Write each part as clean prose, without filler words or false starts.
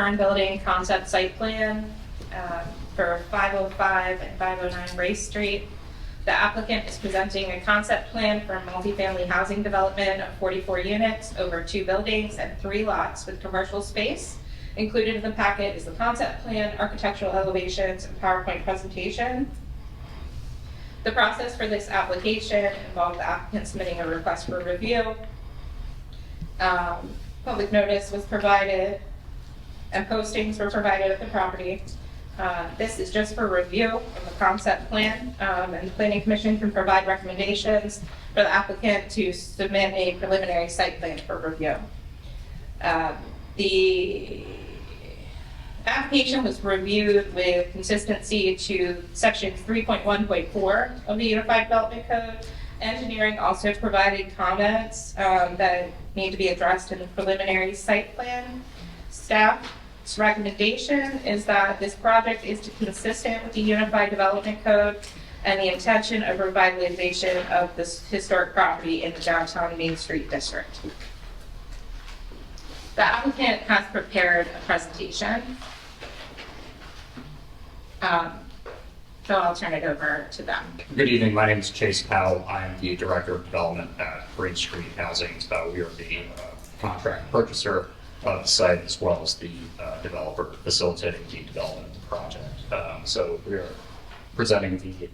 Hearn Building concept site plan for 505 and 509 Race Street. The applicant is presenting a concept plan for a multifamily housing development of 44 units over 2 buildings and 3 lots with commercial space. Included in the packet is the concept plan, architectural elevations, and PowerPoint presentation. The process for this application involved the applicant submitting a request for review. Public notice was provided and postings were provided at the property. This is just for review of the concept plan, and the Planning Commission can provide recommendations for the applicant to submit a preliminary site plan for review. The application was reviewed with consistency to section 3.1.4 of the Unified Development Code. Engineering also provided comments that need to be addressed in the preliminary site plan. Staff's recommendation is that this project is consistent with the Unified Development Code and the intention of revitalization of this historic property in the downtown Main Street district. The applicant has prepared a presentation. So I'll turn it over to them. Good evening. My name is Chase Powell. I am the Director of Development at Green Street Housing. We are the contract purchaser of the site as well as the developer facilitating the development of the project. So we are presenting the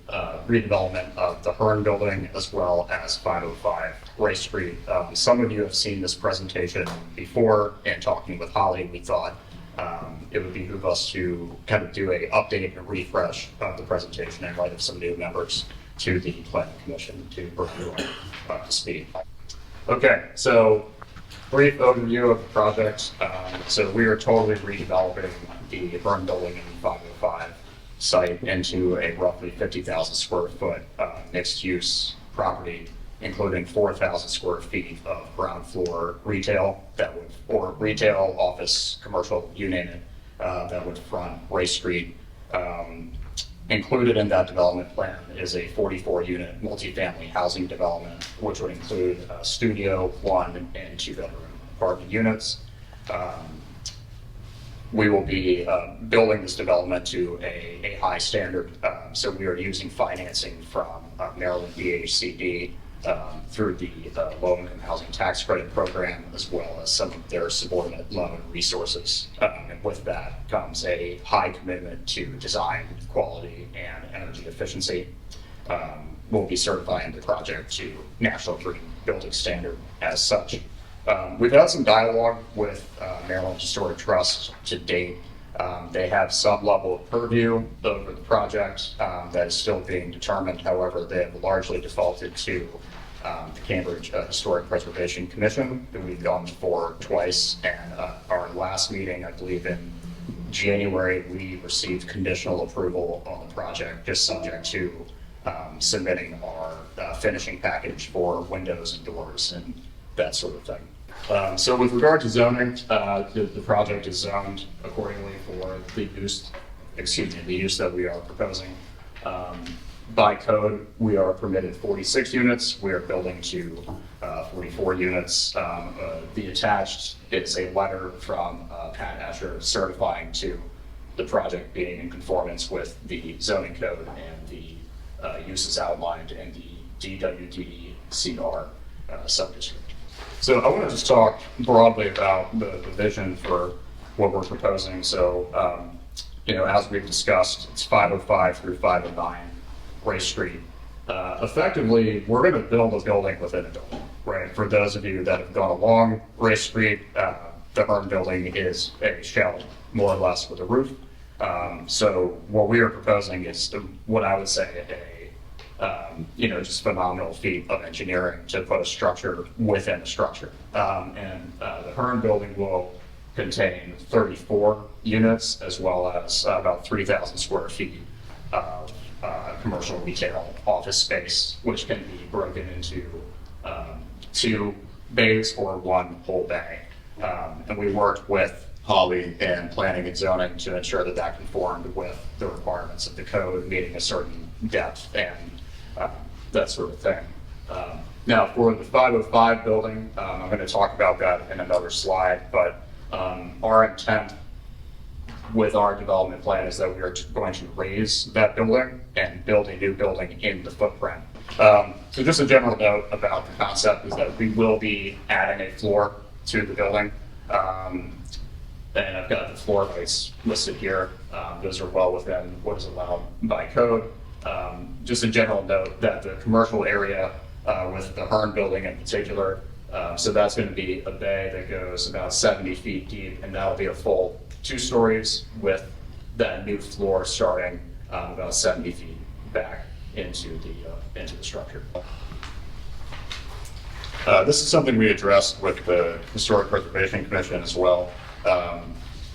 redevelopment of the Hearn Building as well as 505 Race Street. Some of you have seen this presentation before, and talking with Holly, we thought it would behoove us to kind of do a update and refresh of the presentation in light of some new members to the Planning Commission to bring you up to speed. Okay, so brief overview of the project. So we are totally redeveloping the Hearn Building in 505 site into a roughly 50,000 square foot mixed use property, including 4,000 square feet of ground floor retail or retail, office, commercial, you name it, that would front Race Street. Included in that development plan is a 44 unit multifamily housing development, which would include studio, 1 and 2 bedroom apartment units. We will be building this development to a high standard. So we are using financing from Maryland DHCD through the low-income housing tax credit program, as well as some of their subordinate loan resources. And with that comes a high commitment to design quality and energy efficiency. We'll be certifying the project to National Green Building Standard as such. We've had some dialogue with Maryland Historic Trust to date. They have some level of purview over the project that is still being determined. However, they have largely defaulted to the Cambridge Historic Preservation Commission that we've gone before twice. And our last meeting, I believe in January, we received conditional approval on the project, just subject to submitting our finishing package for windows and doors and that sort of thing. So with regard to zoning, the project is zoned accordingly for the use that we are proposing. By code, we are permitted 46 units. We are building to 44 units. The attached is a letter from Pat Asher certifying to the project being in conformance with the zoning code and the uses outlined in the DWDCR subdistrict. So I want to just talk broadly about the vision for what we're proposing. So, as we've discussed, it's 505 through 509 Race Street. Effectively, we're going to build a building within a building, right? For those of you that have gone along Race Street, the Hearn Building is a shell, more or less, with a roof. So what we are proposing is what I would say just phenomenal feat of engineering to put a structure within a structure. And the Hearn Building will contain 34 units as well as about 3,000 square feet of commercial retail office space, which can be broken into 2 bays or 1 whole bay. And we worked with Holly in planning and zoning to ensure that that conformed with the requirements of the code, meeting a certain depth and that sort of thing. Now for the 505 building, I'm going to talk about that in another slide, but our intent with our development plan is that we are going to raise that building and build a new building in the footprint. So just a general note about the concept is that we will be adding a floor to the building. And I've got the floor heights listed here. Those are well within what is allowed by code. Just a general note that the commercial area with the Hearn Building in particular, so that's going to be a bay that goes about 70 feet deep, and that'll be a full 2 stories with that new floor starting about 70 feet back into the structure. This is something we addressed with the Historic Preservation Commission as well.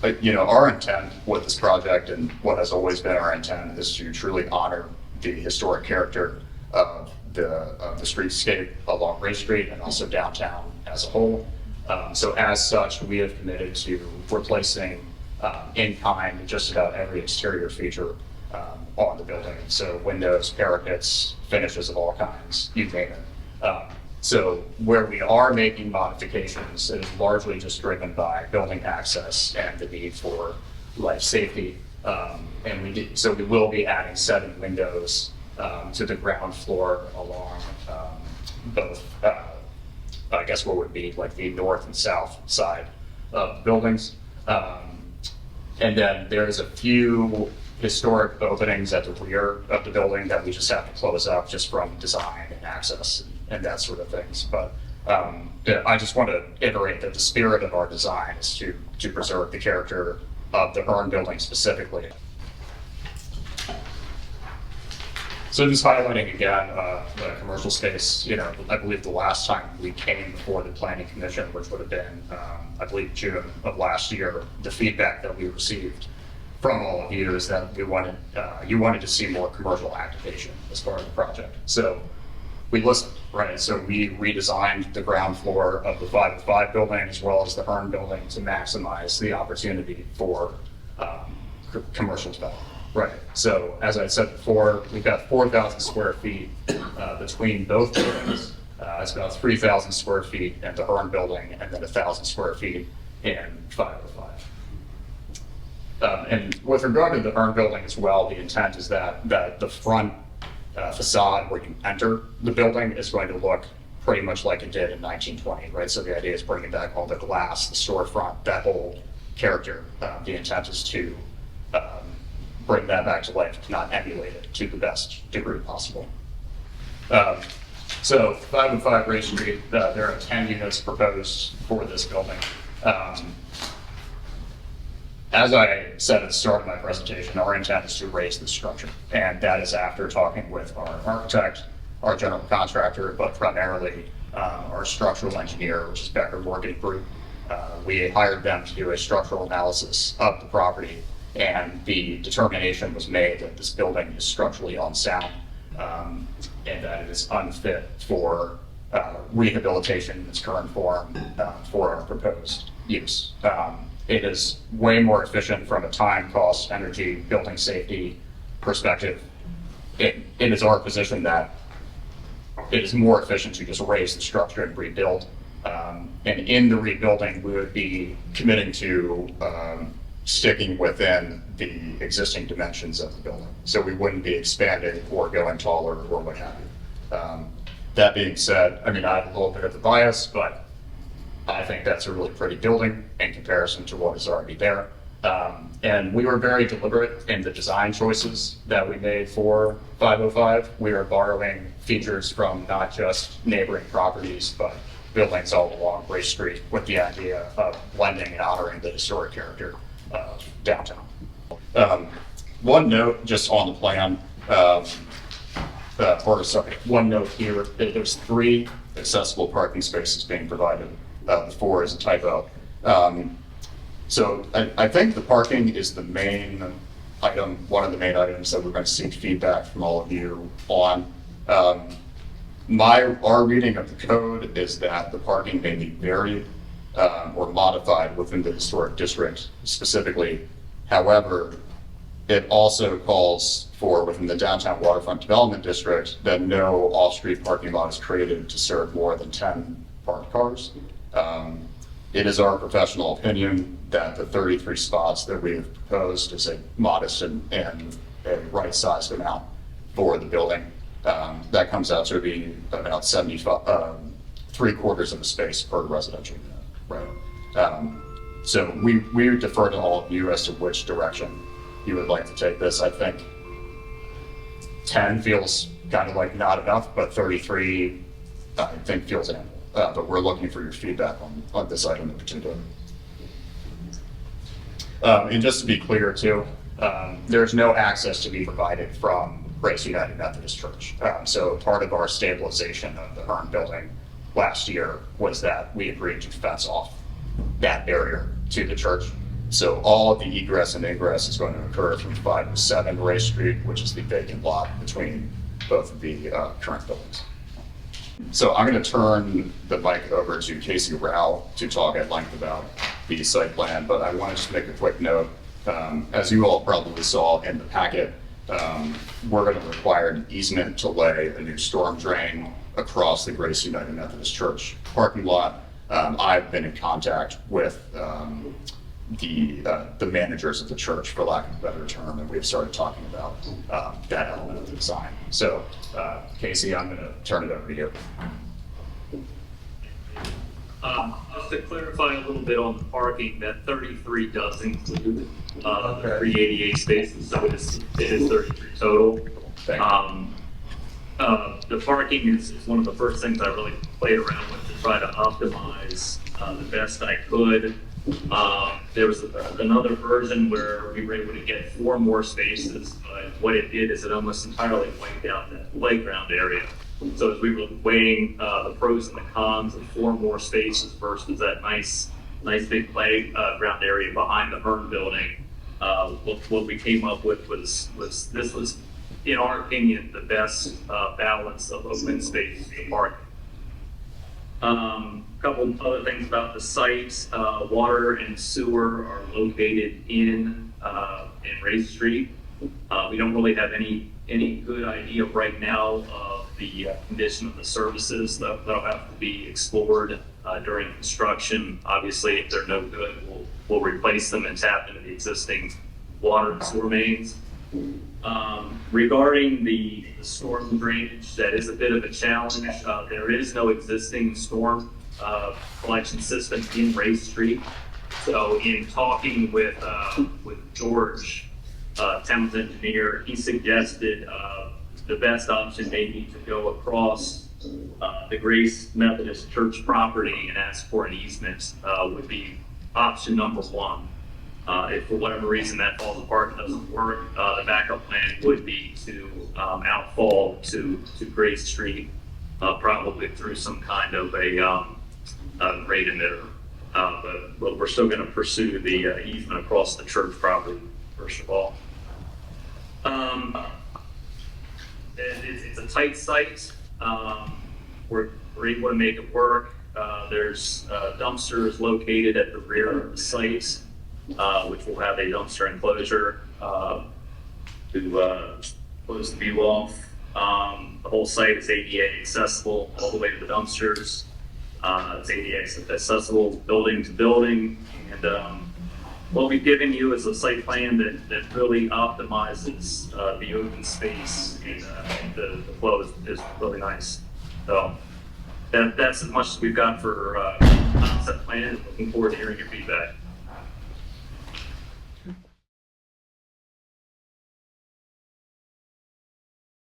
But, you know, our intent with this project, and what has always been our intent, is to truly honor the historic character of the streetscape along Race Street and also downtown as a whole. So as such, we have committed to replacing in kind just about every exterior feature on the building. So windows, parapets, finishes of all kinds, you name it. So where we are making modifications, it is largely just driven by building access and the need for life safety. So we will be adding 7 windows to the ground floor along both, I guess what would be like the north and south side of buildings. And then there's a few historic openings at the rear of the building that we just have to close up just from design and access and that sort of things. But I just want to iterate that the spirit of our design is to preserve the character of the Hearn Building specifically. So just highlighting again, the commercial space, you know, I believe the last time we came before the Planning Commission, which would have been, I believe, June of last year, the feedback that we received from all of you is that we wanted, you wanted to see more commercial activation as part of the project. So we listened, right? So we redesigned the ground floor of the 505 building as well as the Hearn Building to maximize the opportunity for commercial development. Right. So as I said before, we've got 4,000 square feet between both buildings. It's about 3,000 square feet in the Hearn Building and then 1,000 square feet in 505. And with regard to the Hearn Building as well, the intent is that the front facade where you enter the building is going to look pretty much like it did in 1920, right? So the idea is bringing back all the glass, the storefront, that whole character. The intent is to bring that back to life, not emulate it to the best degree possible. So 505 Race Street, there are 10 units proposed for this building. As I said at the start of my presentation, our intent is to raise the structure, and that is after talking with our architect, our general contractor, but primarily our structural engineer, which is Becker Morgan Group. We hired them to do a structural analysis of the property, and the determination was made that this building is structurally unsound and that it is unfit for rehabilitation in its current form for our proposed use. It is way more efficient from a time, cost, energy, building safety perspective. It is our position that it is more efficient to just raise the structure and rebuild. And in the rebuilding, we would be committing to sticking within the existing dimensions of the building. So we wouldn't be expanding or going taller or what have you. That being said, I mean, I have a little bit of a bias, but I think that's a really pretty building in comparison to what is already there. And we were very deliberate in the design choices that we made for 505. We are borrowing features from not just neighboring properties, but buildings all along Race Street with the idea of blending and honoring the historic character of downtown. One note just on the plan, one note here, there's 3 accessible parking spaces being provided. The 4 is a typo. So I think the parking is the main item, one of the main items that we're going to seek feedback from all of you on. Our reading of the code is that the parking may be varied or modified within the historic district specifically. However, it also calls for, within the downtown waterfront development district, that no off-street parking lot is created to serve more than 10 parked cars. It is our professional opinion that the 33 spots that we have proposed is a modest and a right-sized amount for the building. That comes out to be about 75, 3/4 of a space per residential unit, right? So we defer to all of you as to which direction you would like to take this. I think 10 feels kind of like not enough, but 33 I think feels ample. But we're looking for your feedback on this item in particular. And just to be clear too, there's no access to be provided from Grace United Methodist Church. So part of our stabilization of the Hearn Building last year was that we agreed to fence off that barrier to the church. So all of the egress and ingress is going to occur from 5 to 7 Race Street, which is the vacant lot between both of the current buildings. So I'm going to turn the mic over to Casey Rao to talk at length about the site plan, but I want to just make a quick note. As you all probably saw in the packet, we're going to require an easement to lay a new storm drain across the Grace United Methodist Church parking lot. I've been in contact with the managers of the church, for lack of a better term, and we've started talking about that element of the design. So, Casey, I'm going to turn it over to you. Just to clarify a little bit on the parking, that 33 does include the 388 spaces, so it is 33 total. The parking is one of the first things I really played around with to try to optimize the best I could. There was another version where we were able to get 4 more spaces, but what it did is it almost entirely wiped out that playground area. So as we were weighing the pros and the cons of 4 more spaces versus that nice big playground area behind the Hearn Building, what we came up with was this was, in our opinion, the best balance of open space and parking. Couple other things about the site. Water and sewer are located in Race Street. We don't really have any good idea right now of the condition of the services. That'll have to be explored during construction. Obviously, if they're no good, we'll replace them and tap into the existing water and sewer mains. Regarding the storm drainage, that is a bit of a challenge. There is no existing storm collection system in Race Street. So in talking with George, town's engineer, he suggested the best option may be to go across the Grace Methodist Church property and ask for an easement would be option number 1. If for whatever reason that falls apart and doesn't work, the backup plan would be to outfall to Grace Street, probably through some kind of a grade emitter. But we're still going to pursue the easement across the church property, first of all. It's a tight site. We're able to make it work. There's dumpsters located at the rear of the site, which will have a dumpster enclosure to close the view off. The whole site is ADA accessible all the way to the dumpsters. It's ADA accessible building to building, and what we've given you is a site plan that really optimizes the open space, and the flow is really nice. So that's as much as we've got for concept plan. Looking forward to hearing your feedback.